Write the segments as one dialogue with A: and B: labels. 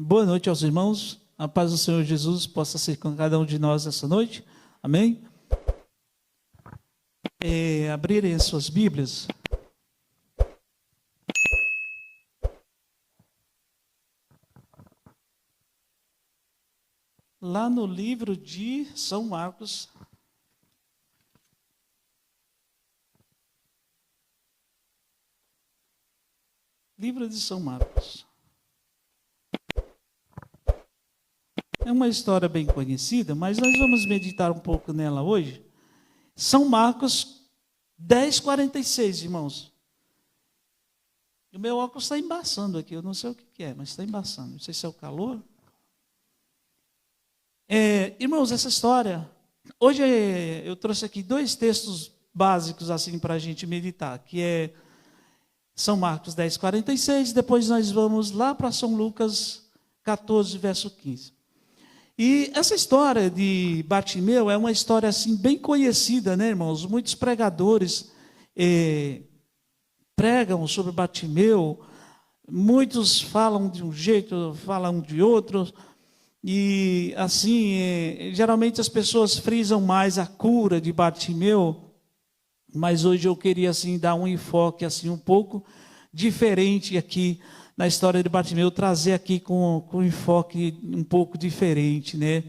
A: Boa noite aos irmãos. A paz do Senhor Jesus possa ser com cada um de nós essa noite. Amém? Abrirem as suas Bíblias. Lá no livro de São Marcos. Livro de São Marcos. É uma história bem conhecida, mas nós vamos meditar um pouco nela hoje. São Marcos 10:46, irmãos. O meu óculos está embaçando aqui, eu não sei o que é, mas está embaçando. Não sei se é o calor. Irmãos, essa história, hoje eu trouxe aqui dois textos básicos assim para a gente meditar, que é São Marcos 10:46, depois nós vamos lá para São Lucas 14, verso 15. E essa história de Bartimeu é uma história assim bem conhecida, né, irmãos? Muitos pregadores pregam sobre Bartimeu, muitos falam de um jeito, falam de outro, e assim, geralmente as pessoas frisam mais a cura de Bartimeu, mas hoje eu queria assim dar um enfoque assim um pouco diferente aqui na história de Bartimeu, trazer aqui com um enfoque um pouco diferente, né?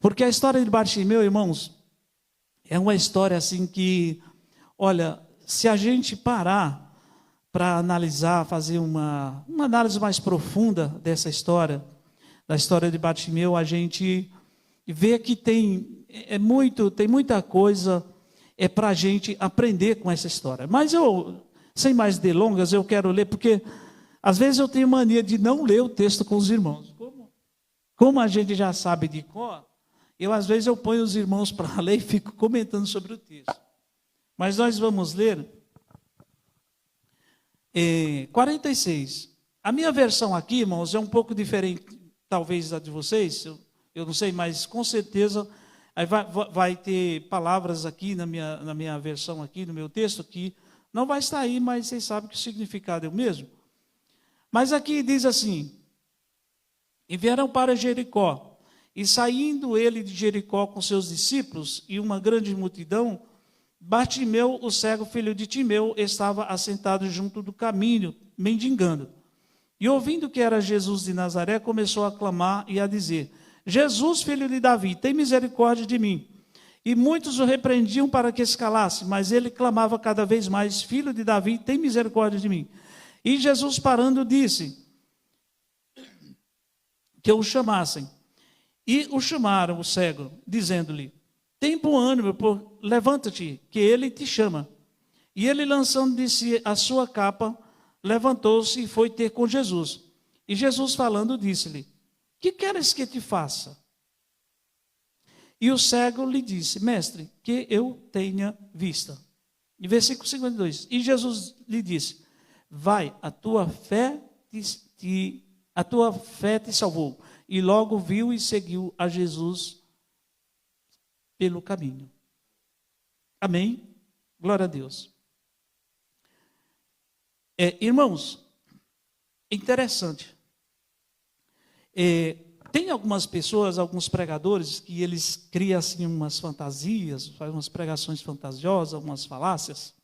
A: Porque a história de Bartimeu, irmãos, é uma história assim que, olha, se a gente parar para analisar, fazer uma análise mais profunda dessa história, da história de Bartimeu, a gente vê que tem muita coisa para a gente aprender com essa história. Mas eu, sem mais delongas, eu quero ler, porque às vezes eu tenho mania de não ler o texto com os irmãos. Como a gente já sabe de cor, às vezes eu ponho os irmãos para ler e fico comentando sobre o texto. Mas nós vamos ler 46. A minha versão aqui, irmãos, é um pouco diferente, talvez, da de vocês. Eu não sei, mas com certeza aí vai ter palavras aqui na minha versão, aqui no meu texto, que não vai estar aí, mas vocês sabem que o significado é o mesmo. Mas aqui diz assim: e vieram para Jericó, e saindo ele de Jericó com seus discípulos e uma grande multidão, Bartimeu, o cego filho de Timeu, estava assentado junto do caminho, mendigando. E ouvindo que era Jesus de Nazaré, começou a clamar e a dizer: Jesus, filho de Davi, tem misericórdia de mim. E muitos o repreendiam para que se calasse, mas ele clamava cada vez mais: Filho de Davi, tem misericórdia de mim. E Jesus, parando, disse que o chamassem. E o chamaram, o cego, dizendo-lhe: tem bom ânimo, levanta-te, que ele te chama. E ele, lançando de si a sua capa, levantou-se e foi ter com Jesus. E Jesus, falando, disse-lhe: que queres que te faça? E o cego lhe disse: Mestre, que eu tenha vista. E versículo 52. E Jesus lhe disse: vai, a tua fé te salvou. E logo viu e seguiu a Jesus pelo caminho. Amém? Glória a Deus. Irmãos, interessante. Tem algumas pessoas, alguns pregadores, que eles criam assim umas fantasias, fazem umas pregações fantasiosas, umas falácias.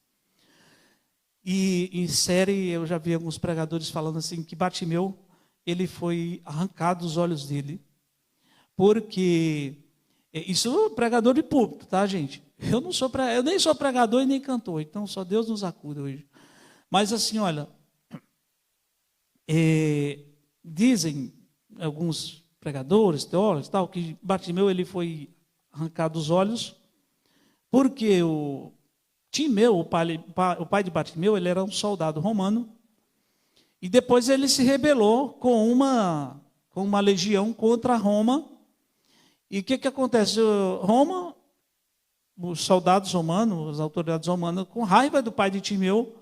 A: E em série eu já vi alguns pregadores falando assim que Bartimeu, ele foi arrancado os olhos dele, porque isso é pregador de púlpito, tá, gente? Eu nem sou pregador e nem cantor, então só Deus nos acuda hoje. Mas assim, olha, dizem alguns pregadores, teólogos, tal, que Bartimeu ele foi arrancado os olhos porque o Timeu, o pai de Bartimeu, ele era um soldado romano, e depois ele se rebelou com uma legião contra Roma. E o que acontece? Roma, os soldados romanos, as autoridades romanas, com raiva do pai de Timeu,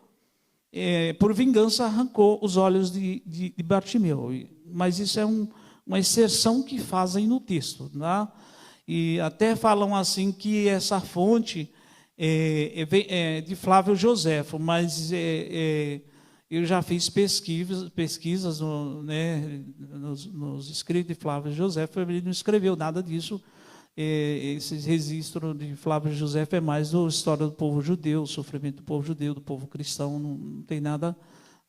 A: por vingança, arrancou os olhos de Bartimeu. Mas isso é uma exceção que fazem no texto, tá? E até falam assim que essa fonte é de Flávio Joséfo, mas Eu já fiz pesquisas nos escritos de Flávio José, ele não escreveu nada disso. Esse registro de Flávio José é mais a história do povo judeu, o sofrimento do povo judeu, do povo cristão, não tem nada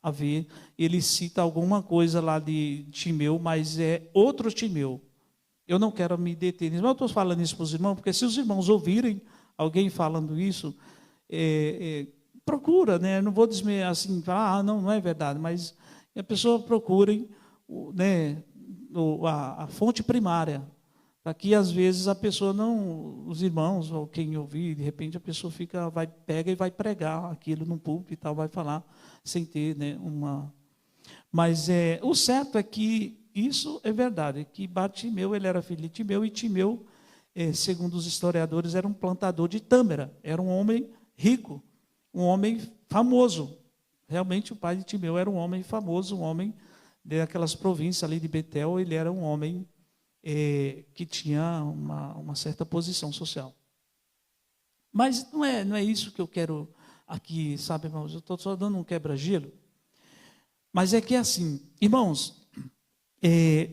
A: a ver. Ele cita alguma coisa lá de Timeu, mas é outro Timeu. Eu não quero me deter nisso, mas eu estou falando isso para os irmãos, porque se os irmãos ouvirem alguém falando isso, procura, né? Não vou dizer assim, falar, não é verdade, mas a pessoa procure a fonte primária, para que às vezes a pessoa não, os irmãos ou quem ouvir, de repente a pessoa pega e vai pregar aquilo num púlpito e tal, vai falar sem ter, né, uma. Mas o certo é que isso é verdade, que Bartimeu, ele era filho de Timeu, e Timeu, segundo os historiadores, era um plantador de tâmara, era um homem rico, um homem famoso. Realmente o pai de Timeu era um homem famoso, um homem daquelas províncias ali de Betel, ele era um homem que tinha uma certa posição social. Mas não é isso que eu quero aqui, sabe, irmãos? Eu estou só dando um quebra-gelo. Mas é que é assim, irmãos,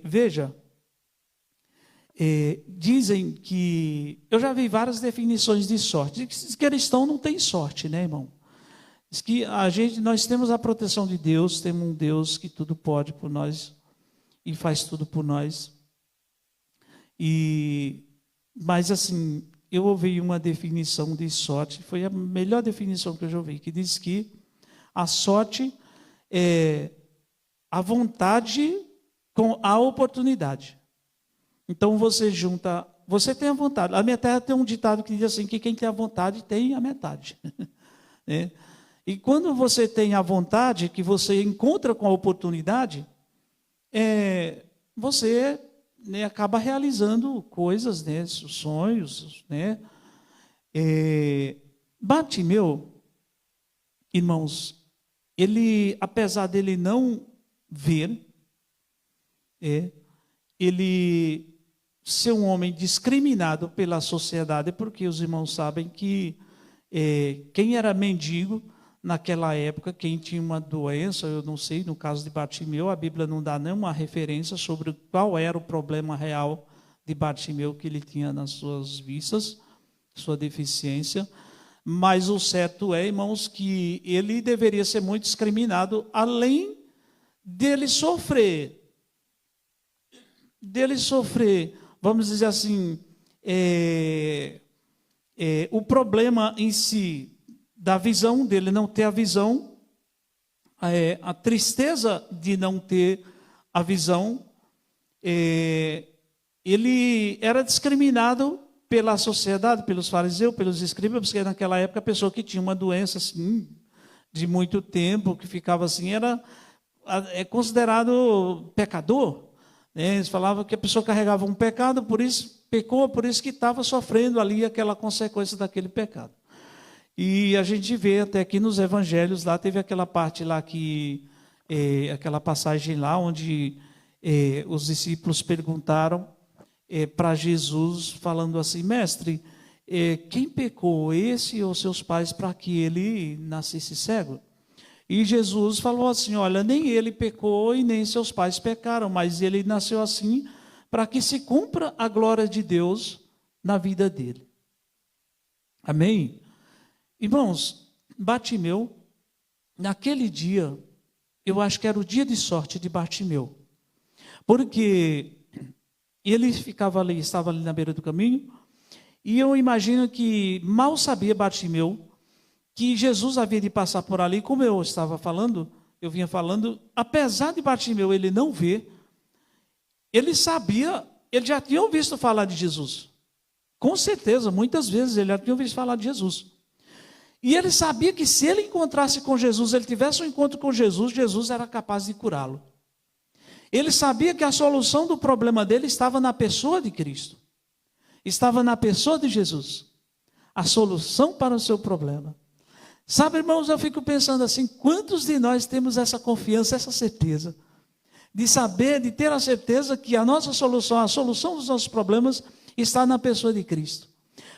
A: veja, dizem que, eu já vi várias definições de sorte, diz que cristão não tem sorte, né, irmão? Diz que nós temos a proteção de Deus, temos um Deus que tudo pode por nós e faz tudo por nós. Mas assim, eu ouvi uma definição de sorte, foi a melhor definição que eu já ouvi, que diz que a sorte é a vontade com a oportunidade. Então você tem a vontade. A minha terra tem um ditado que diz assim, que quem tem a vontade tem a metade. Né? E quando você tem a vontade, que você encontra com a oportunidade, você acaba realizando coisas, né, sonhos, né? Bartimeu, irmãos, ele, apesar dele não ver, ele ser um homem discriminado pela sociedade, porque os irmãos sabem que quem era mendigo naquela época, quem tinha uma doença, eu não sei, no caso de Bartimeu, a Bíblia não dá nenhuma referência sobre qual era o problema real de Bartimeu que ele tinha nas suas vistas, sua deficiência, mas o certo é, irmãos, que ele deveria ser muito discriminado, além dele sofrer, vamos dizer assim, o problema em si, da visão, dele não ter a visão, a tristeza de não ter a visão, ele era discriminado pela sociedade, pelos fariseus, pelos escribas, porque naquela época a pessoa que tinha uma doença assim, de muito tempo, que ficava assim, era considerado pecador. Né? Eles falavam que a pessoa carregava um pecado, por isso pecou, por isso que estava sofrendo ali aquela consequência daquele pecado. E a gente vê até aqui nos evangelhos, lá teve aquela parte lá que, aquela passagem lá, onde os discípulos perguntaram para Jesus, falando assim, mestre, quem pecou, esse ou seus pais, para que ele nascesse cego? E Jesus falou assim, olha, nem ele pecou e nem seus pais pecaram, mas ele nasceu assim para que se cumpra a glória de Deus na vida dele. Amém? Irmãos, Bartimeu, naquele dia, eu acho que era o dia de sorte de Bartimeu, porque ele estava ali na beira do caminho, e eu imagino que mal sabia Bartimeu que Jesus havia de passar por ali, como eu vinha falando, apesar de Bartimeu ele não ver, ele sabia, ele já tinha ouvido falar de Jesus, com certeza, muitas vezes ele já tinha ouvido falar de Jesus. E ele sabia que se ele encontrasse com Jesus, ele tivesse um encontro com Jesus, Jesus era capaz de curá-lo. Ele sabia que a solução do problema dele estava na pessoa de Cristo. Estava na pessoa de Jesus. A solução para o seu problema. Sabe, irmãos, eu fico pensando assim, quantos de nós temos essa confiança, essa certeza, de saber, de ter a certeza que a nossa solução, a solução dos nossos problemas está na pessoa de Cristo.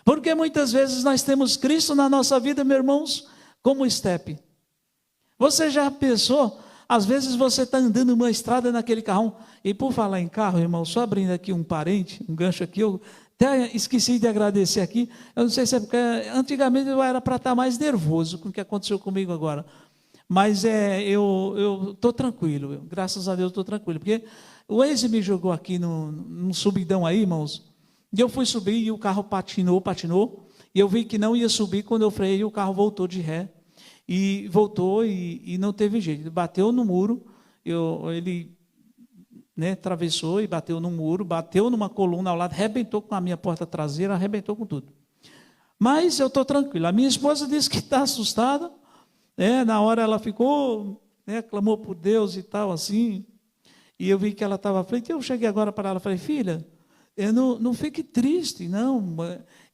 A: Porque muitas vezes nós temos Cristo na nossa vida, meus irmãos, como estepe. Você já pensou? Às vezes você está andando numa estrada naquele carrão. E por falar em carro, irmão, só abrindo aqui um parente, um gancho aqui, eu até esqueci de agradecer aqui. Eu não sei se é porque antigamente eu era para estar mais nervoso com o que aconteceu comigo agora. Mas eu estou tranquilo, graças a Deus estou tranquilo. Porque o Waze me jogou aqui num subidão aí, irmãos. E eu fui subir e o carro patinou. E eu vi que não ia subir, quando eu freiei, o carro voltou de ré. E voltou e não teve jeito. Ele bateu no muro, ele atravessou e bateu no muro, bateu numa coluna ao lado, arrebentou com a minha porta traseira, arrebentou com tudo. Mas eu estou tranquilo. A minha esposa disse que está assustada. Na hora ela ficou, clamou por Deus e tal, assim. E eu vi que ela estava aflita. Eu cheguei agora para ela e falei, filha, não fique triste, não.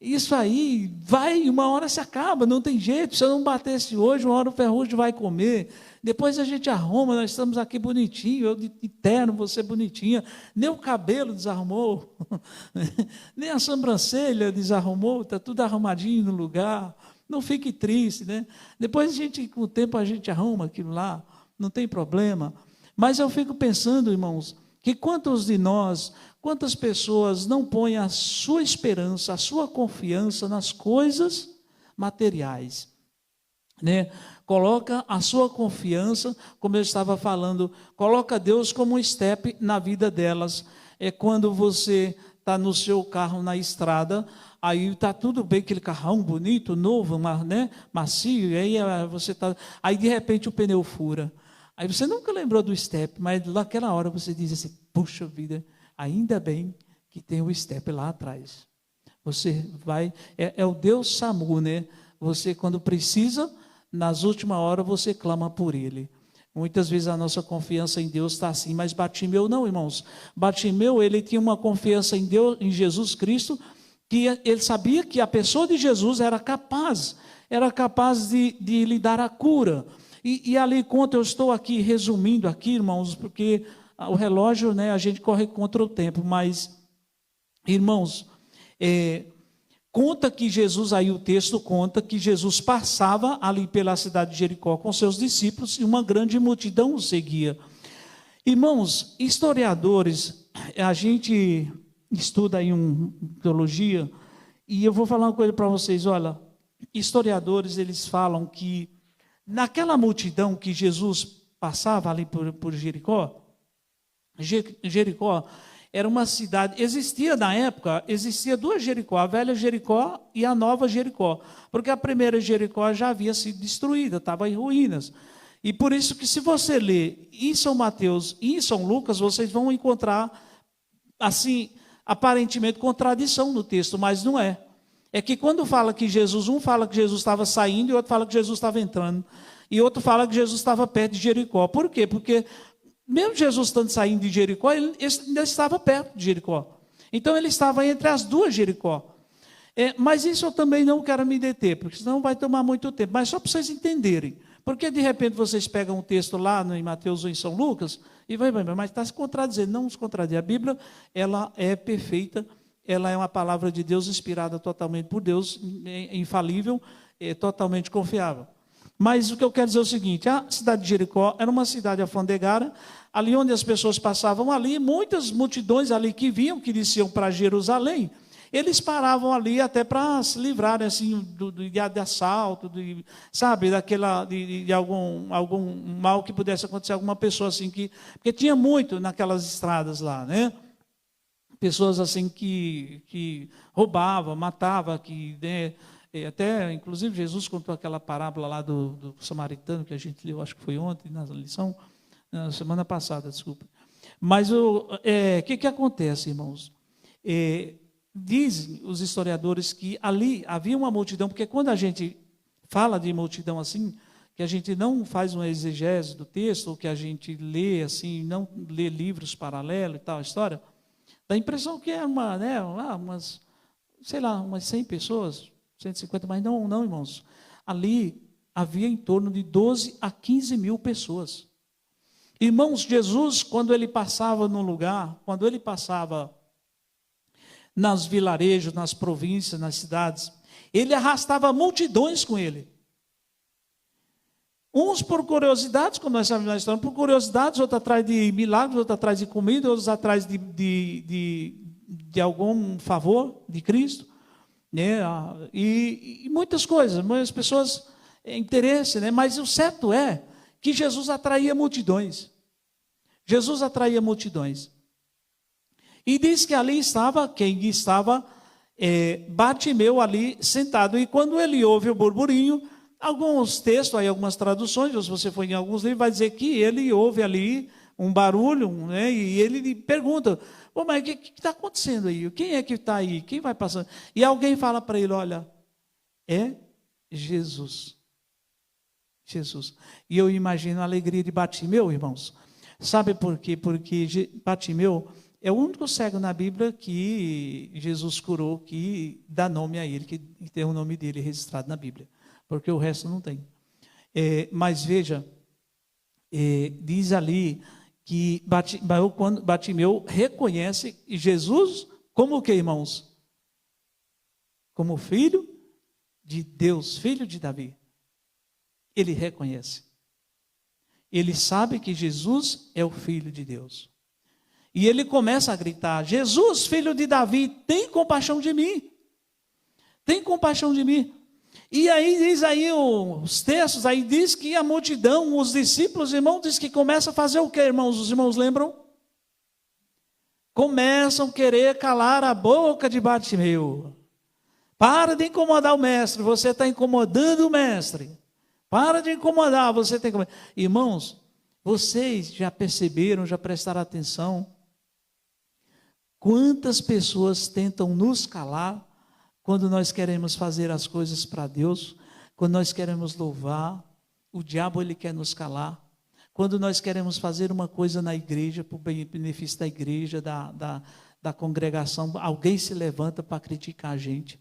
A: Isso aí uma hora se acaba, não tem jeito. Se eu não batesse hoje, uma hora o ferrugem vai comer. Depois a gente arruma, nós estamos aqui bonitinho, eu de terno, você bonitinha. Nem o cabelo desarrumou, nem a sobrancelha desarrumou, está tudo arrumadinho no lugar. Não fique triste, né? Depois com o tempo a gente arruma aquilo lá, não tem problema. Mas eu fico pensando, irmãos, que quantas pessoas não põem a sua esperança, a sua confiança nas coisas materiais, né? Coloca a sua confiança, como eu estava falando, coloca Deus como um step na vida delas. É quando você está no seu carro na estrada, aí está tudo bem, aquele carrão bonito, novo, macio, e aí aí de repente o pneu fura. Aí você nunca lembrou do step, mas naquela hora você diz assim, puxa vida, ainda bem que tem o step lá atrás. Você vai, é o Deus SAMU, né? Você quando precisa, nas últimas horas você clama por Ele. Muitas vezes a nossa confiança em Deus está assim, mas Bartimeu não, irmãos. Bartimeu, ele tinha uma confiança em Deus, em Jesus Cristo, que ele sabia que a pessoa de Jesus era capaz de lhe dar a cura. E ali, enquanto eu estou aqui resumindo aqui, irmãos, porque o relógio, a gente corre contra o tempo, mas, irmãos, conta que Jesus, aí o texto conta que Jesus passava ali pela cidade de Jericó com seus discípulos e uma grande multidão o seguia. Irmãos, historiadores, a gente estuda aí teologia, e eu vou falar uma coisa para vocês, olha, historiadores, eles falam que naquela multidão que Jesus passava ali por Jericó, Jericó era uma cidade, na época, existia duas Jericó, a velha Jericó e a nova Jericó, porque a primeira Jericó já havia sido destruída, estava em ruínas. E por isso que se você ler em São Mateus e em São Lucas, vocês vão encontrar, assim, aparentemente contradição no texto, mas não é. É que quando fala que um fala que Jesus estava saindo e outro fala que Jesus estava entrando. E outro fala que Jesus estava perto de Jericó. Por quê? Porque mesmo Jesus estando saindo de Jericó, ele ainda estava perto de Jericó. Então ele estava entre as duas Jericó. Mas isso eu também não quero me deter, porque senão vai tomar muito tempo. Mas só para vocês entenderem. Porque de repente vocês pegam um texto lá em Mateus ou em São Lucas e mas está se contradizendo. Não se contradiz. A Bíblia, ela é perfeita, ela é uma palavra de Deus inspirada totalmente por Deus, infalível, totalmente confiável. Mas o que eu quero dizer é o seguinte, a cidade de Jericó era uma cidade alfandegada, ali onde as pessoas passavam ali, muitas multidões ali que desciam para Jerusalém, eles paravam ali até para se livrarem assim, de assalto, de algum mal que pudesse acontecer a alguma pessoa assim, porque tinha muito naquelas estradas lá, né? Pessoas assim que roubavam, matavam, até, inclusive, Jesus contou aquela parábola lá do samaritano, que a gente leu, acho que foi ontem, na lição, na semana passada, desculpa. Mas o que acontece, irmãos? Dizem os historiadores que ali havia uma multidão, porque quando a gente fala de multidão assim, que a gente não faz uma exegese do texto, ou que a gente lê assim, não lê livros paralelos e tal, a história, dá a impressão que é umas 100 pessoas, 150, mas não, irmãos. Ali havia em torno de 12 a 15 mil pessoas. Irmãos, Jesus, quando ele passava num lugar, quando ele passava nas vilarejos, nas províncias, nas cidades, ele arrastava multidões com ele. Uns por curiosidades, como nós sabemos na história, por curiosidades, outros atrás de milagres, outros atrás de comida, outros atrás de algum favor de Cristo, né? E muitas coisas, muitas pessoas, interesse, né? Mas o certo é que Jesus atraía multidões. Jesus atraía multidões. E diz que ali estava, quem estava? Bartimeu ali sentado. E quando ele ouve o burburinho, alguns textos, aí algumas traduções, se você for em alguns livros, vai dizer que ele ouve ali um barulho, né? E ele pergunta, pô, mas o que está acontecendo aí? Quem é que está aí? Quem vai passando? E alguém fala para ele, olha, é Jesus. Jesus. E eu imagino a alegria de Bartimeu, irmãos. Sabe por quê? Porque Bartimeu é o único cego na Bíblia que Jesus curou, que dá nome a ele, que tem o nome dele registrado na Bíblia. Porque o resto não tem. Mas veja, diz ali que Bartimeu reconhece Jesus como o que, irmãos? Como filho de Deus, filho de Davi. Ele reconhece. Ele sabe que Jesus é o Filho de Deus. E ele começa a gritar, Jesus, filho de Davi, tem compaixão de mim. Tem compaixão de mim. E aí diz aí os textos, aí diz que a multidão, os discípulos, irmãos, diz que começa a fazer o que, irmãos? Os irmãos lembram? Começam a querer calar a boca de Bartimeu. Para de incomodar o mestre, você está incomodando o mestre. Para de incomodar, você tem que... Irmãos, vocês já perceberam, já prestaram atenção? Quantas pessoas tentam nos calar quando nós queremos fazer as coisas para Deus, quando nós queremos louvar, o diabo ele quer nos calar. Quando nós queremos fazer uma coisa na igreja, para o benefício da igreja, da congregação, alguém se levanta para criticar a gente.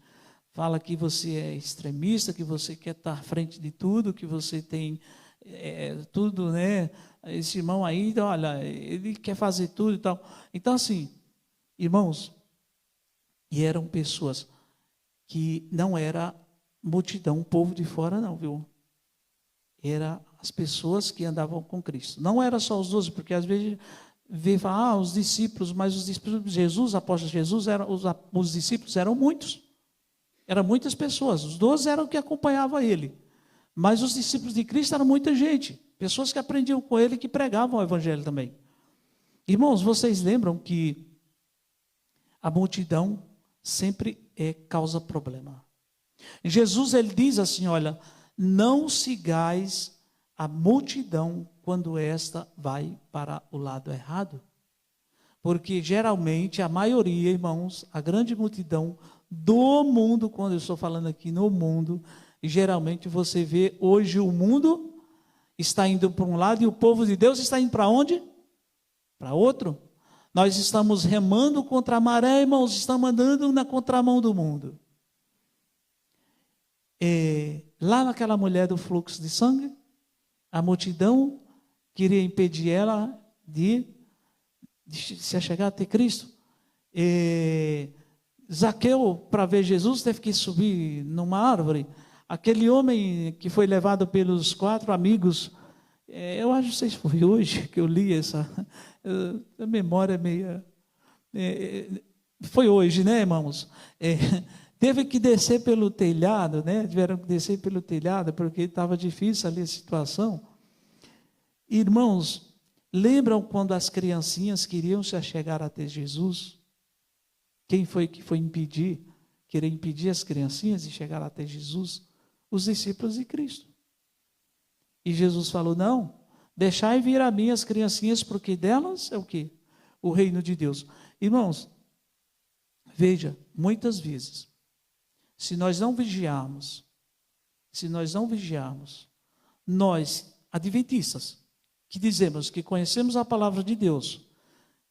A: Fala que você é extremista, que você quer estar à frente de tudo, que você tem tudo, né? Esse irmão aí, olha, ele quer fazer tudo e tal. Então, assim, irmãos, e eram pessoas que não era multidão, povo de fora não, viu? Era as pessoas que andavam com Cristo. Não era só os 12, porque às vezes vê e fala, os discípulos, mas os discípulos de Jesus, apóstolos de Jesus, os discípulos eram muitos. Eram muitas pessoas, os 12 eram que acompanhavam ele. Mas os discípulos de Cristo eram muita gente, pessoas que aprendiam com ele, que pregavam o evangelho também. Irmãos, vocês lembram que a multidão sempre causa problema. Jesus, ele diz assim, olha, não sigais a multidão quando esta vai para o lado errado. Porque geralmente a maioria, irmãos, a grande multidão do mundo, quando eu estou falando aqui no mundo, geralmente você vê hoje o mundo está indo para um lado e o povo de Deus está indo para onde? Para outro. Nós estamos remando contra a maré, irmãos, estamos andando na contramão do mundo. Lá naquela mulher do fluxo de sangue, a multidão queria impedir ela de se achegar até Cristo. Zaqueu, para ver Jesus, teve que subir numa árvore. Aquele homem que foi levado pelos 4 amigos, eu acho que sei se foi hoje que eu li essa, a memória é meia... foi hoje, né, irmãos? Teve que descer pelo telhado, né? Tiveram que descer pelo telhado, porque estava difícil ali a situação. Irmãos, lembram quando as criancinhas queriam se achegar até Jesus? Quem foi que foi querer impedir as criancinhas de chegar até Jesus? Os discípulos de Cristo. E Jesus falou, não, deixai vir a mim as criancinhas, porque delas é o quê? O reino de Deus. Irmãos, veja, muitas vezes, se nós não vigiarmos, nós, adventistas, que dizemos que conhecemos a palavra de Deus,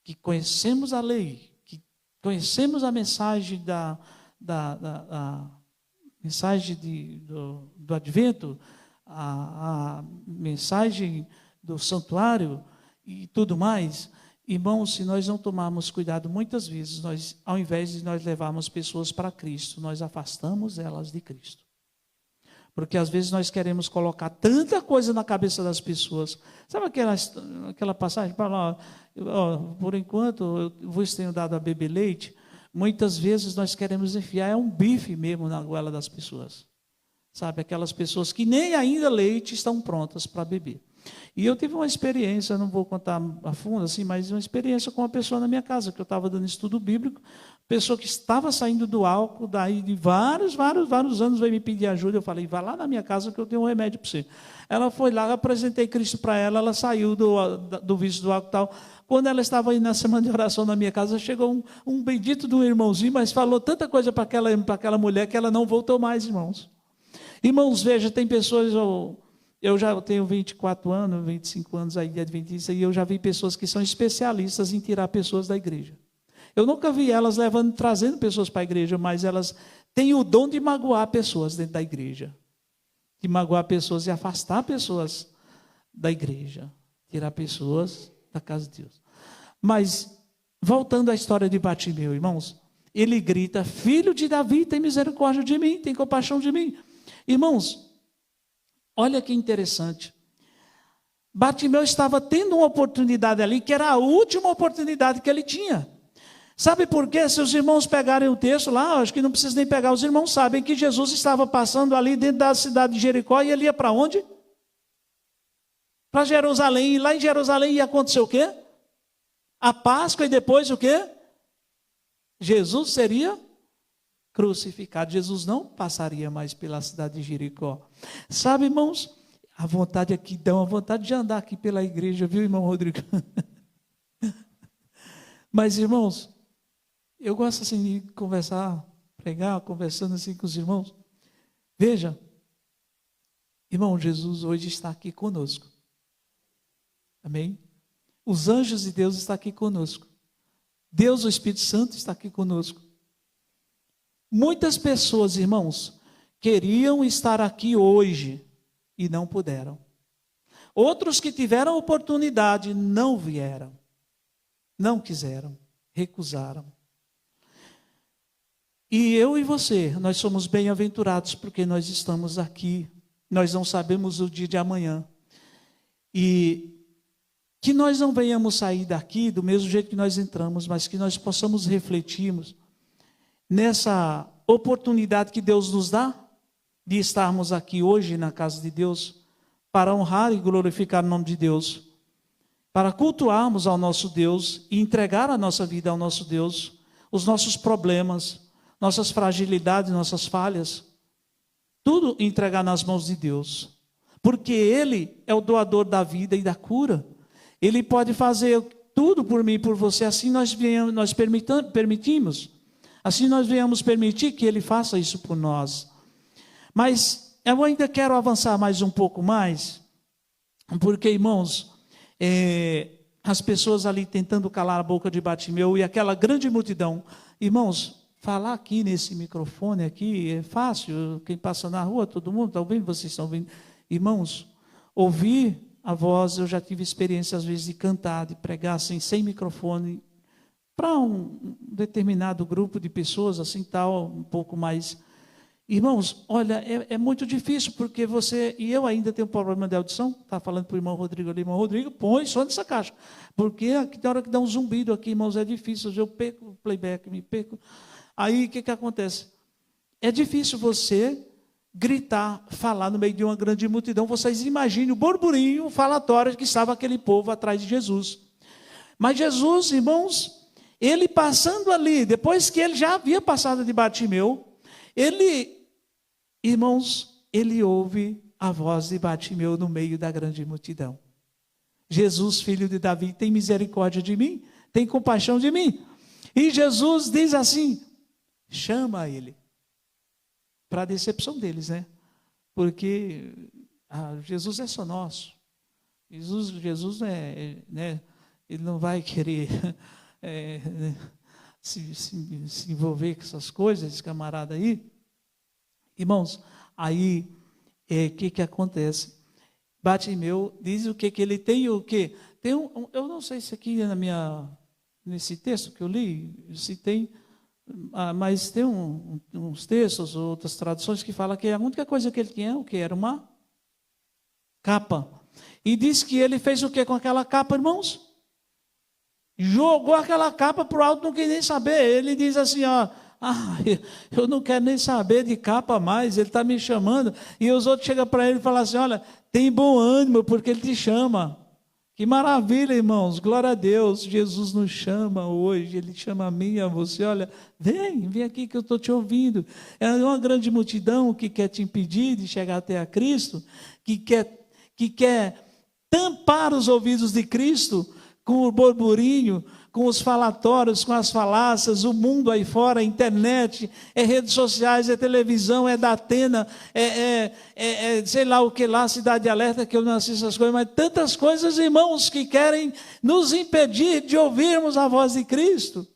A: que conhecemos a lei, que conhecemos a mensagem mensagem do advento, a mensagem do santuário e tudo mais, irmãos, se nós não tomarmos cuidado, muitas vezes, nós, ao invés de nós levarmos pessoas para Cristo, nós afastamos elas de Cristo. Porque às vezes nós queremos colocar tanta coisa na cabeça das pessoas. Sabe aquela passagem para lá, por enquanto eu vos tenho dado a beber leite. Muitas vezes nós queremos enfiar um bife mesmo na goela das pessoas. Sabe, aquelas pessoas que nem ainda leite estão prontas para beber. E eu tive uma experiência, não vou contar a fundo assim, mas uma experiência com uma pessoa na minha casa, que eu estava dando estudo bíblico, pessoa que estava saindo do álcool, daí de vários anos veio me pedir ajuda, eu falei, vai lá na minha casa que eu tenho um remédio para você. Ela foi lá, eu apresentei Cristo para ela, ela saiu do vício do álcool e tal. Quando ela estava aí na semana de oração na minha casa, chegou um bendito de um irmãozinho, mas falou tanta coisa para aquela mulher que ela não voltou mais, irmãos. Irmãos, veja, tem pessoas, eu já tenho 24 anos, 25 anos aí de adventista, e eu já vi pessoas que são especialistas em tirar pessoas da igreja. Eu nunca vi elas trazendo pessoas para a igreja, mas elas têm o dom de magoar pessoas dentro da igreja. De magoar pessoas e afastar pessoas da igreja. Tirar pessoas da casa de Deus. Mas, voltando à história de Bartimeu, irmãos, ele grita, filho de Davi, tem misericórdia de mim, tem compaixão de mim. Irmãos, olha que interessante. Bartimeu estava tendo uma oportunidade ali, que era a última oportunidade que ele tinha. Sabe por quê? Se os irmãos pegarem o texto lá, acho que não precisa nem pegar, os irmãos sabem que Jesus estava passando ali dentro da cidade de Jericó e ele ia para onde? Para Jerusalém. E lá em Jerusalém ia acontecer o quê? A Páscoa e depois o quê? Jesus seria crucificado. Jesus não passaria mais pela cidade de Jericó. Sabe, irmãos, a vontade aqui, dá uma vontade de andar aqui pela igreja, viu, irmão Rodrigo? Mas, irmãos, eu gosto assim de conversar, pregar, conversando assim com os irmãos. Veja, irmão, Jesus hoje está aqui conosco. Amém? Os anjos de Deus estão aqui conosco. Deus, o Espírito Santo, está aqui conosco. Muitas pessoas, irmãos, queriam estar aqui hoje e não puderam. Outros que tiveram oportunidade não vieram, não quiseram, recusaram. E eu e você, nós somos bem-aventurados porque nós estamos aqui. Nós não sabemos o dia de amanhã. E que nós não venhamos sair daqui do mesmo jeito que nós entramos, mas que nós possamos refletirmos nessa oportunidade que Deus nos dá de estarmos aqui hoje na casa de Deus para honrar e glorificar o nome de Deus, para cultuarmos ao nosso Deus e entregar a nossa vida ao nosso Deus, os nossos problemas, nossas fragilidades, nossas falhas, tudo entregar nas mãos de Deus, porque Ele é o doador da vida e da cura. Ele pode fazer tudo por mim e por você, assim nós permitimos. Assim nós venhamos permitir que Ele faça isso por nós. Mas eu ainda quero avançar mais um pouco mais, porque, irmãos, as pessoas ali tentando calar a boca de Bartimeu e aquela grande multidão. Irmãos, falar aqui nesse microfone aqui é fácil, quem passa na rua, todo mundo está ouvindo, vocês estão ouvindo. Irmãos, ouvir a voz, eu já tive experiência às vezes de cantar, de pregar assim, sem microfone, para um determinado grupo de pessoas, assim tal, um pouco mais. Irmãos, olha, é muito difícil, porque você, e eu ainda tenho um problema de audição, estava falando para o irmão Rodrigo ali, irmão Rodrigo, põe só nessa caixa, porque na hora que dá um zumbido aqui, irmãos, é difícil, eu perco o playback, me perco. Aí o que acontece? É difícil você gritar, falar no meio de uma grande multidão. Vocês imaginem o burburinho, o falatório que estava aquele povo atrás de Jesus. Mas Jesus, irmãos, ele passando ali, depois que ele já havia passado de Bartimeu, irmãos, ele ouve a voz de Bartimeu no meio da grande multidão. Jesus, filho de Davi, tem misericórdia de mim, tem compaixão de mim. E Jesus diz assim, chama ele. Para a decepção deles, né? Porque Jesus é só nosso. Jesus né? Ele não vai querer se envolver com essas coisas, esse camarada aí. Irmãos, aí o que acontece? Bartimeu diz o que ele tem, o que? Eu não sei se aqui nesse texto que eu li, se tem Mas tem uns textos, outras traduções que falam que a única coisa que ele tinha, o que era uma capa. E diz que ele fez o que com aquela capa, irmãos? Jogou aquela capa para o alto, não quis nem saber. Ele diz assim, ó, eu não quero nem saber de capa mais, ele está me chamando. E os outros chegam para ele e falam assim, olha, tem bom ânimo, porque ele te chama. Que maravilha, irmãos, glória a Deus, Jesus nos chama hoje, Ele chama a mim e a você, olha, vem aqui que eu estou te ouvindo. É uma grande multidão que quer te impedir de chegar até a Cristo, que quer tampar os ouvidos de Cristo com o burburinho, com os falatórios, com as falácias, o mundo aí fora, a internet, redes sociais, televisão, da Atena, sei lá o que lá, Cidade Alerta, que eu não assisto essas coisas, mas tantas coisas, irmãos, que querem nos impedir de ouvirmos a voz de Cristo,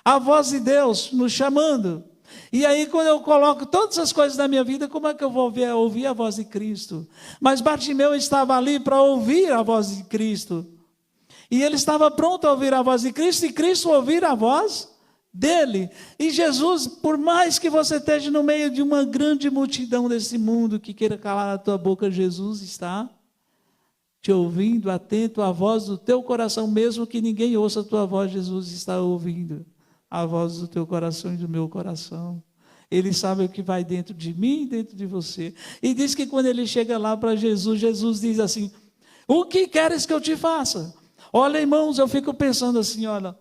A: a voz de Deus nos chamando. E aí, quando eu coloco todas as coisas na minha vida, como é que eu vou ouvir a voz de Cristo? Mas Bartimeu estava ali para ouvir a voz de Cristo. E ele estava pronto a ouvir a voz de Cristo, e Cristo ouvir a voz dele. E Jesus, por mais que você esteja no meio de uma grande multidão desse mundo que queira calar a tua boca, Jesus está te ouvindo, atento à voz do teu coração, mesmo que ninguém ouça a tua voz, Jesus está ouvindo a voz do teu coração e do meu coração. Ele sabe o que vai dentro de mim e dentro de você. E diz que quando ele chega lá para Jesus, Jesus diz assim, o que queres que eu te faça? Olha, irmãos, eu fico pensando assim, olha,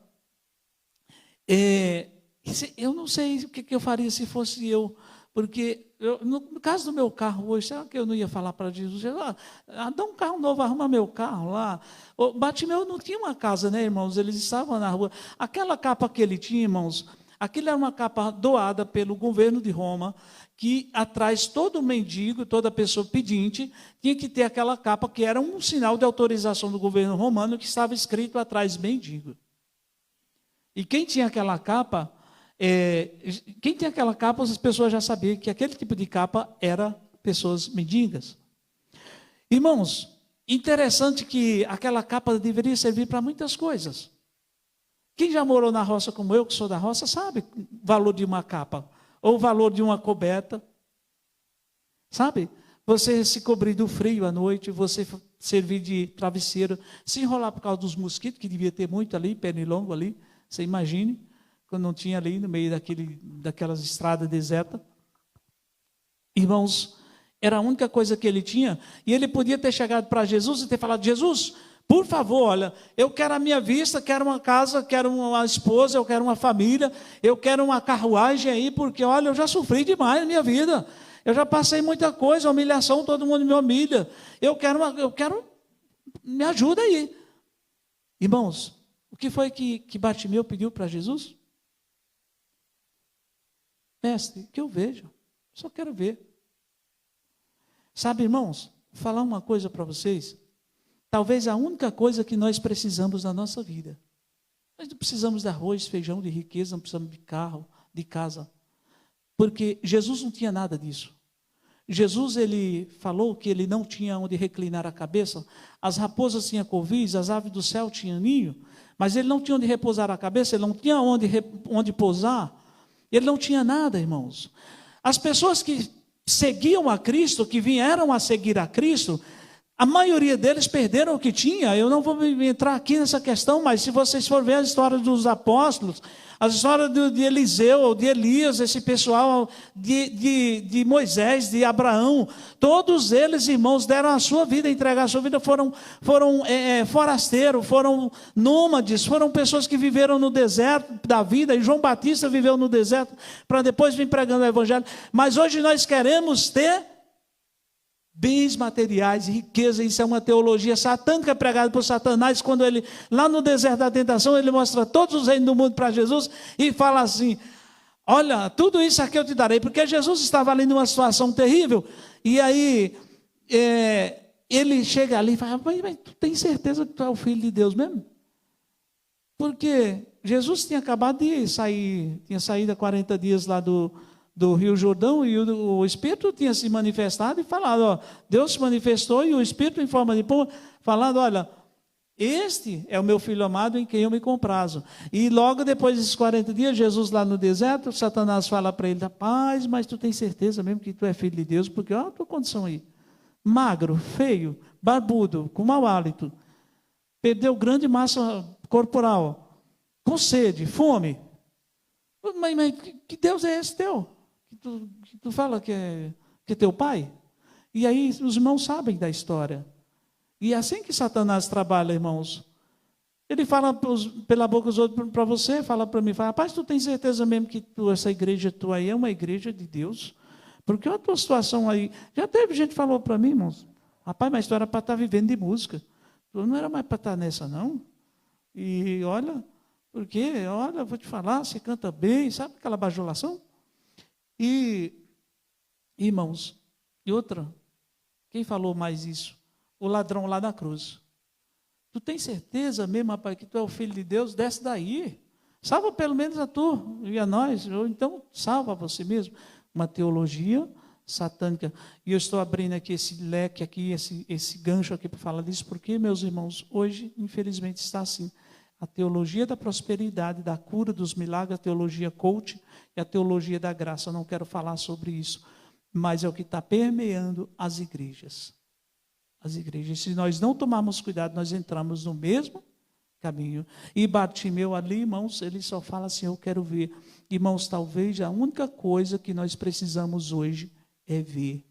A: eu não sei o que eu faria se fosse eu, porque no caso do meu carro hoje, será que eu não ia falar para Jesus, dá um carro novo, arruma meu carro lá. O Bartimeu não tinha uma casa, né, irmãos, eles estavam na rua. Aquela capa que ele tinha, irmãos, aquilo era uma capa doada pelo governo de Roma, que atrás todo mendigo, toda pessoa pedinte, tinha que ter aquela capa que era um sinal de autorização do governo romano, que estava escrito atrás mendigo. E quem tinha aquela capa, as pessoas já sabiam que aquele tipo de capa era pessoas mendigas. Irmãos, interessante que aquela capa deveria servir para muitas coisas. Quem já morou na roça como eu, que sou da roça, sabe o valor de uma capa. Ou o valor de uma coberta, sabe? Você se cobrir do frio à noite, você servir de travesseiro, se enrolar por causa dos mosquitos, que devia ter muito ali, pernilongo ali, você imagine, quando não tinha ali no meio daquelas estradas desertas. Irmãos, era a única coisa que ele tinha, e ele podia ter chegado para Jesus e ter falado, Jesus, por favor, olha, eu quero a minha vista, quero uma casa, quero uma esposa, eu quero uma família, eu quero uma carruagem aí, porque, olha, eu já sofri demais na minha vida, eu já passei muita coisa, humilhação, todo mundo me humilha, eu quero, me ajuda aí. Irmãos, o que foi que Bartimeu pediu para Jesus? Mestre, que eu vejo, só quero ver. Sabe, irmãos, vou falar uma coisa para vocês. Talvez a única coisa que nós precisamos na nossa vida. Nós não precisamos de arroz, feijão, de riqueza, não precisamos de carro, de casa. Porque Jesus não tinha nada disso. Jesus, ele falou que ele não tinha onde reclinar a cabeça. As raposas tinham covis, as aves do céu tinham ninho. Mas ele não tinha onde repousar a cabeça, ele não tinha onde pousar. Ele não tinha nada, irmãos. As pessoas que seguiam a Cristo, que vieram a seguir a Cristo, a maioria deles perderam o que tinha. Eu não vou entrar aqui nessa questão, mas se vocês forem ver a história dos apóstolos, a história de Eliseu, de Elias, esse pessoal de Moisés, de Abraão, todos eles, irmãos, deram a sua vida, entregaram a sua vida, foram forasteiros, foram nômades, foram pessoas que viveram no deserto da vida, e João Batista viveu no deserto, para depois vir pregando o evangelho. Mas hoje nós queremos ter bens materiais, riqueza. Isso é uma teologia satânica pregada por Satanás, quando ele, lá no deserto da tentação, ele mostra todos os reinos do mundo para Jesus, e fala assim, olha, tudo isso aqui eu te darei, porque Jesus estava ali numa situação terrível, e aí, ele chega ali e fala, mas tu tem certeza que tu é o Filho de Deus mesmo? Porque Jesus tinha acabado de sair, tinha saído há 40 dias lá do Rio Jordão, e o Espírito tinha se manifestado e falado, ó, Deus se manifestou, e o Espírito em forma de pomba, falando, olha, Este é o meu filho amado em quem eu me comprazo. E logo depois desses 40 dias, Jesus lá no deserto, Satanás fala para ele, rapaz, mas tu tens certeza mesmo que tu é filho de Deus? Porque olha a tua condição aí. Magro, feio, barbudo, com mau hálito. Perdeu grande massa corporal. Com sede, fome. Mas que Deus é esse teu? Que tu fala que é teu pai? E aí os irmãos sabem da história. E é assim que Satanás trabalha, irmãos. Ele fala pela boca dos outros para você, fala para mim, fala, rapaz, tu tens certeza mesmo que essa igreja tua aí é uma igreja de Deus? Porque olha a tua situação aí. Já teve gente que falou para mim, irmãos, rapaz, mas tu era para estar vivendo de música. Tu não era mais para estar nessa, não. E olha, porque, olha, vou te falar, você canta bem, sabe aquela bajulação? E, irmãos, e outra, quem falou mais isso? O ladrão lá na cruz. Tu tem certeza mesmo, rapaz, que tu é o filho de Deus? Desce daí. Salva pelo menos a tu e a nós. Ou então salva você mesmo. Uma teologia satânica. E eu estou abrindo aqui esse leque, aqui, esse gancho aqui para falar disso, porque, meus irmãos, hoje, infelizmente, está assim. A teologia da prosperidade, da cura, dos milagres, a teologia coach e a teologia da graça. Eu não quero falar sobre isso, mas é o que está permeando as igrejas. As igrejas. Se nós não tomarmos cuidado, nós entramos no mesmo caminho. E Bartimeu ali, irmãos, ele só fala assim, eu quero ver. Irmãos, talvez a única coisa que nós precisamos hoje é ver.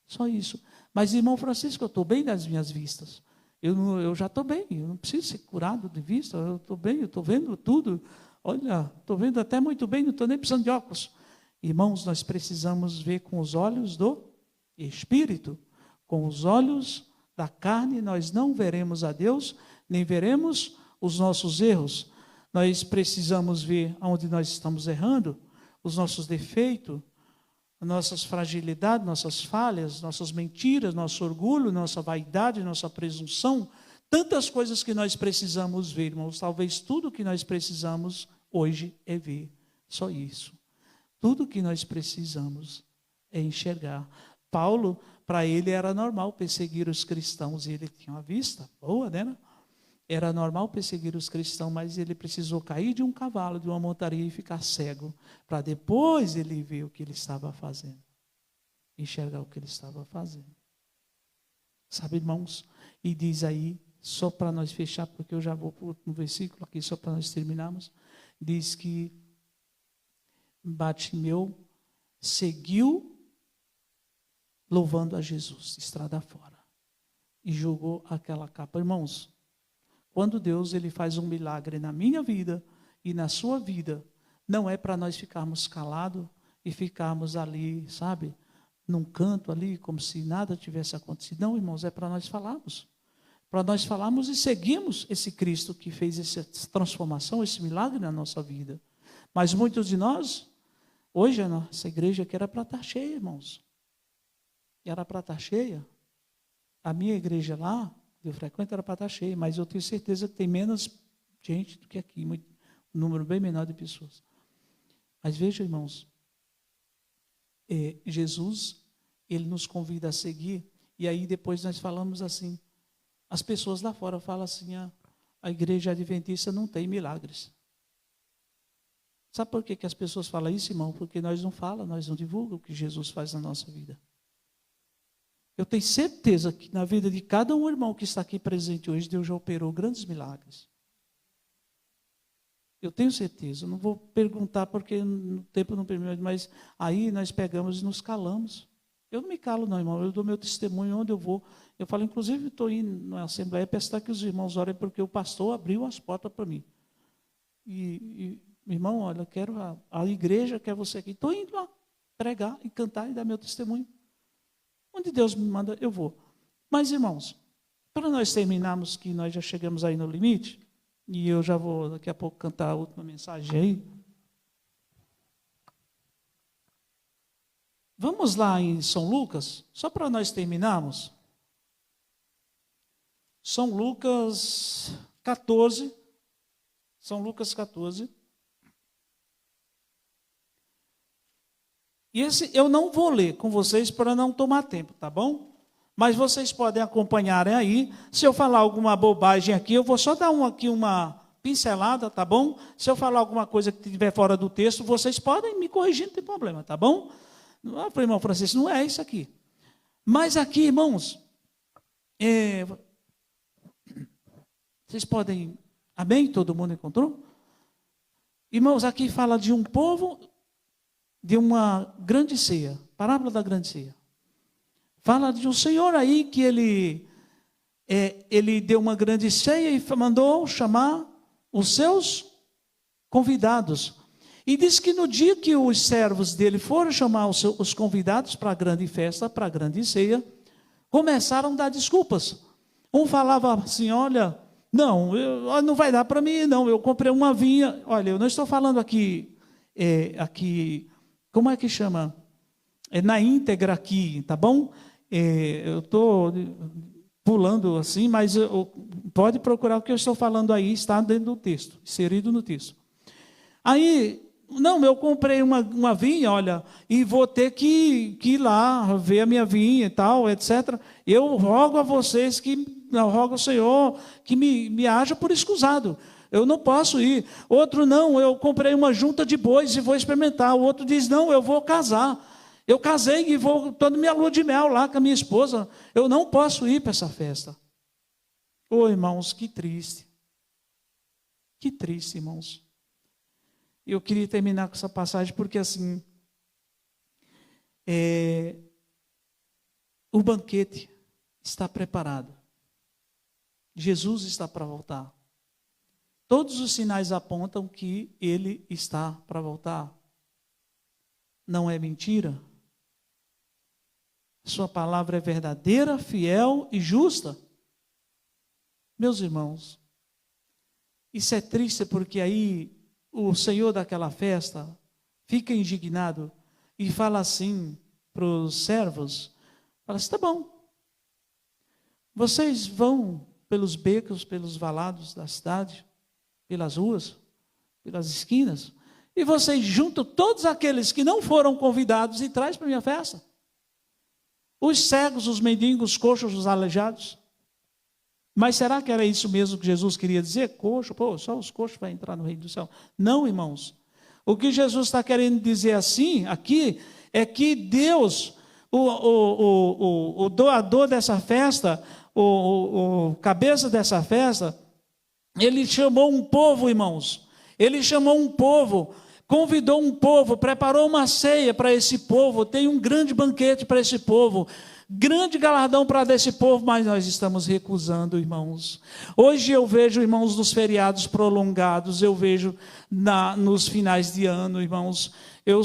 A: Só isso. Mas, irmão Francisco, eu estou bem das minhas vistas. Eu já estou bem, eu não preciso ser curado de vista, eu estou bem, eu estou vendo tudo. Olha, estou vendo até muito bem, não estou nem precisando de óculos. Irmãos, nós precisamos ver com os olhos do Espírito. Com os olhos da carne, nós não veremos a Deus, nem veremos os nossos erros. Nós precisamos ver onde nós estamos errando, os nossos defeitos, nossas fragilidades, nossas falhas, nossas mentiras, nosso orgulho, nossa vaidade, nossa presunção. Tantas coisas que nós precisamos ver, irmãos. Talvez tudo que nós precisamos hoje é ver. Só isso. Tudo que nós precisamos é enxergar. Paulo, para ele era normal perseguir os cristãos, e ele tinha uma vista boa, né? Era normal perseguir os cristãos, mas ele precisou cair de um cavalo, de uma montaria e ficar cego, para depois ele ver o que ele estava fazendo, enxergar o que ele estava fazendo. Sabe, irmãos? E diz aí, só para nós fechar, porque eu já vou para o último versículo aqui, só para nós terminarmos, diz que Bartimeu seguiu louvando a Jesus, estrada fora, e jogou aquela capa. Irmãos, quando Deus ele faz um milagre na minha vida e na sua vida, não é para nós ficarmos calados e ficarmos ali, sabe, num canto ali, como se nada tivesse acontecido. Não, irmãos, é para nós falarmos. Para nós falarmos e seguirmos esse Cristo que fez essa transformação, esse milagre na nossa vida. Mas muitos de nós, hoje a nossa igreja que era para estar cheia, irmãos. Era para estar cheia. A minha igreja lá, eu frequento, era para estar cheia, mas eu tenho certeza que tem menos gente do que aqui, um número bem menor de pessoas. Mas veja, irmãos, Jesus, ele nos convida a seguir, e aí depois nós falamos assim, as pessoas lá fora falam assim, a igreja adventista não tem milagres. Sabe por que as pessoas falam isso, irmão? Porque nós não falamos, nós não divulgamos o que Jesus faz na nossa vida. Eu tenho certeza que na vida de cada um irmão que está aqui presente hoje, Deus já operou grandes milagres. Eu tenho certeza, eu não vou perguntar porque o tempo não permite, mas aí nós pegamos e nos calamos. Eu não me calo não, irmão, eu dou meu testemunho onde eu vou. Eu falo, inclusive, estou indo na Assembleia para que os irmãos orem, porque o pastor abriu as portas para mim. E irmão, olha, eu quero a igreja quer você aqui. Estou indo lá pregar e cantar e dar meu testemunho. Onde Deus me manda, eu vou. Mas, irmãos, para nós terminarmos, que nós já chegamos aí no limite, e eu já vou daqui a pouco cantar a última mensagem aí. Vamos lá em São Lucas, só para nós terminarmos. São Lucas 14. São Lucas 14. E esse eu não vou ler com vocês para não tomar tempo, tá bom? Mas vocês podem acompanharem aí. Se eu falar alguma bobagem aqui, eu vou só dar aqui uma pincelada, tá bom? Se eu falar alguma coisa que estiver fora do texto, vocês podem me corrigir, não tem problema, tá bom? Eu falei, irmão Francisco, não é isso aqui. Mas aqui, irmãos, vocês podem... Amém? Todo mundo encontrou? Irmãos, aqui fala de um povo, de uma grande ceia. Parábola da grande ceia. Fala de um senhor aí que ele deu uma grande ceia e mandou chamar os seus convidados. E diz que no dia que os servos dele foram chamar os convidados para a grande festa, para a grande ceia, começaram a dar desculpas. Um falava assim, olha, não vai dar para mim, não, eu comprei uma vinha. Olha, eu não estou falando aqui, como é que chama? Na íntegra aqui, tá bom? Eu estou pulando assim, mas pode procurar o que eu estou falando aí, está dentro do texto, inserido no texto. Aí, não, eu comprei uma vinha, olha, e vou ter que ir lá ver a minha vinha e tal, etc. Eu rogo a vocês eu rogo ao Senhor que me haja por escusado. Eu não posso ir. Outro, não, eu comprei uma junta de bois e vou experimentar. O outro diz, não, eu vou casar. Eu casei e estou na minha lua de mel lá com a minha esposa. Eu não posso ir para essa festa. Ô, irmãos, que triste. Que triste, irmãos. Eu queria terminar com essa passagem porque, assim, o banquete está preparado. Jesus está para voltar. Todos os sinais apontam que ele está para voltar. Não é mentira. Sua palavra é verdadeira, fiel e justa. Meus irmãos, isso é triste porque aí o senhor daquela festa fica indignado e fala assim para os servos, fala assim, tá bom, vocês vão pelos becos, pelos valados da cidade, pelas ruas, pelas esquinas, e vocês juntam todos aqueles que não foram convidados e traz para a minha festa. Os cegos, os mendigos, os coxos, os aleijados. Mas será que era isso mesmo que Jesus queria dizer? Coxo, só os coxos vão entrar no reino do céu. Não, irmãos. O que Jesus está querendo dizer assim, aqui, é que Deus, o doador dessa festa, o cabeça dessa festa, ele chamou um povo, irmãos. Ele chamou um povo, convidou um povo, preparou uma ceia para esse povo, tem um grande banquete para esse povo, grande galardão para esse povo, mas nós estamos recusando, irmãos. Hoje eu vejo, irmãos, nos feriados prolongados, eu vejo nos finais de ano, irmãos, eu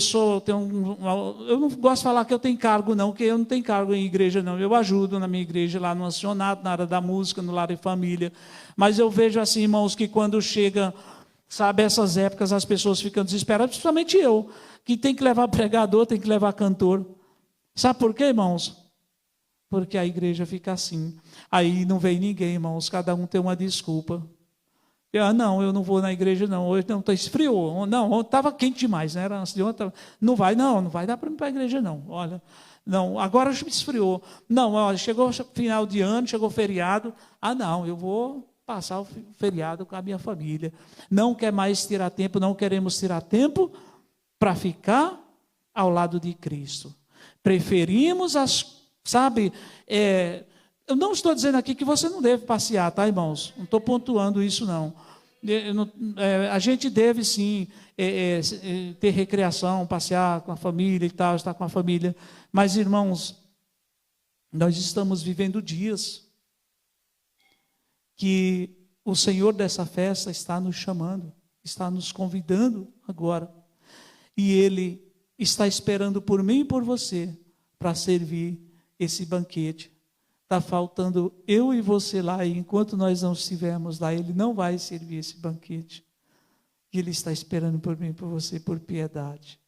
A: não gosto de falar que eu tenho cargo não, porque eu não tenho cargo em igreja não, eu ajudo na minha igreja lá no acionato, na área da música, no lar e família, mas eu vejo assim, irmãos, que quando chega, sabe, essas épocas as pessoas ficam desesperadas, principalmente eu, que tem que levar pregador, tem que levar cantor. Sabe por quê, irmãos? Porque a igreja fica assim. Aí não vem ninguém, irmãos, cada um tem uma desculpa. Não, eu não vou na igreja não, hoje não, esfriou, não, estava quente demais, né? Era antes de ontem, não vai dar para ir para a igreja não, olha, não, agora esfriou, não, olha, chegou final de ano, chegou feriado, não, eu vou passar o feriado com a minha família, não quer mais tirar tempo, não queremos tirar tempo para ficar ao lado de Cristo, preferimos eu não estou dizendo aqui que você não deve passear, tá, irmãos? Não estou pontuando isso, não. A gente deve, sim, ter recreação, passear com a família e tal, estar com a família. Mas, irmãos, nós estamos vivendo dias que o Senhor dessa festa está nos chamando, está nos convidando agora. E Ele está esperando por mim e por você para servir esse banquete. Está faltando eu e você lá, e enquanto nós não estivermos lá, Ele não vai servir esse banquete. E Ele está esperando por mim e por você, por piedade.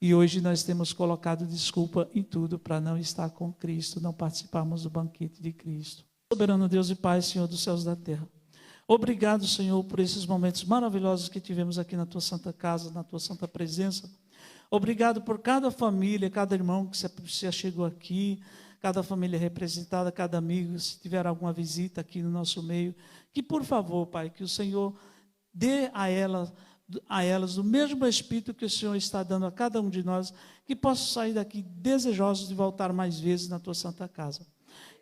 A: E hoje nós temos colocado desculpa em tudo para não estar com Cristo, não participarmos do banquete de Cristo. Soberano Deus e Pai, Senhor dos céus e da terra. Obrigado, Senhor, por esses momentos maravilhosos que tivemos aqui na Tua Santa Casa, na Tua Santa Presença. Obrigado por cada família, cada irmão que se chegou aqui, cada família representada, cada amigo, se tiver alguma visita aqui no nosso meio, que por favor, Pai, que o Senhor dê a elas o mesmo Espírito que o Senhor está dando a cada um de nós, que possam sair daqui desejosos de voltar mais vezes na tua santa casa.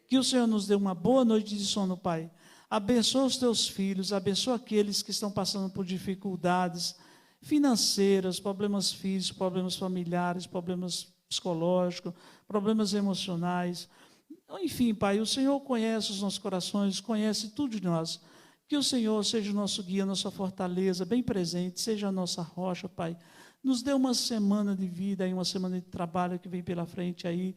A: Que o Senhor nos dê uma boa noite de sono, Pai. Abençoa os teus filhos, abençoa aqueles que estão passando por dificuldades financeiras, problemas físicos, problemas familiares, problemas psicológicos, problemas emocionais. Enfim, Pai, o Senhor conhece os nossos corações, conhece tudo de nós. Que o Senhor seja o nosso guia, nossa fortaleza, bem presente, seja a nossa rocha, Pai. Nos dê uma semana de vida, uma semana de trabalho que vem pela frente aí,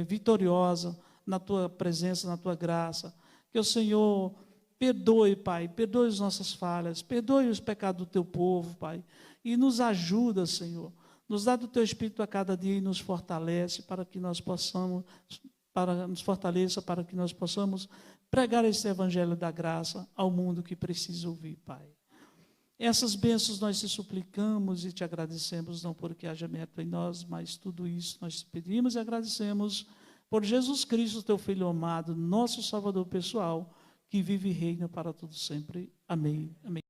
A: vitoriosa, na Tua presença, na Tua graça. Que o Senhor perdoe, Pai, perdoe as nossas falhas, perdoe os pecados do Teu povo, Pai, e nos ajuda, Senhor. Nos dá do Teu Espírito a cada dia e nos fortalece para que nós possamos, nos fortaleça para que nós possamos pregar esse evangelho da graça ao mundo que precisa ouvir, Pai. Essas bênçãos nós te suplicamos e te agradecemos, não porque haja mérito em nós, mas tudo isso nós te pedimos e agradecemos por Jesus Cristo, teu Filho amado, nosso Salvador pessoal, que vive e reina para todo sempre. Amém. Amém.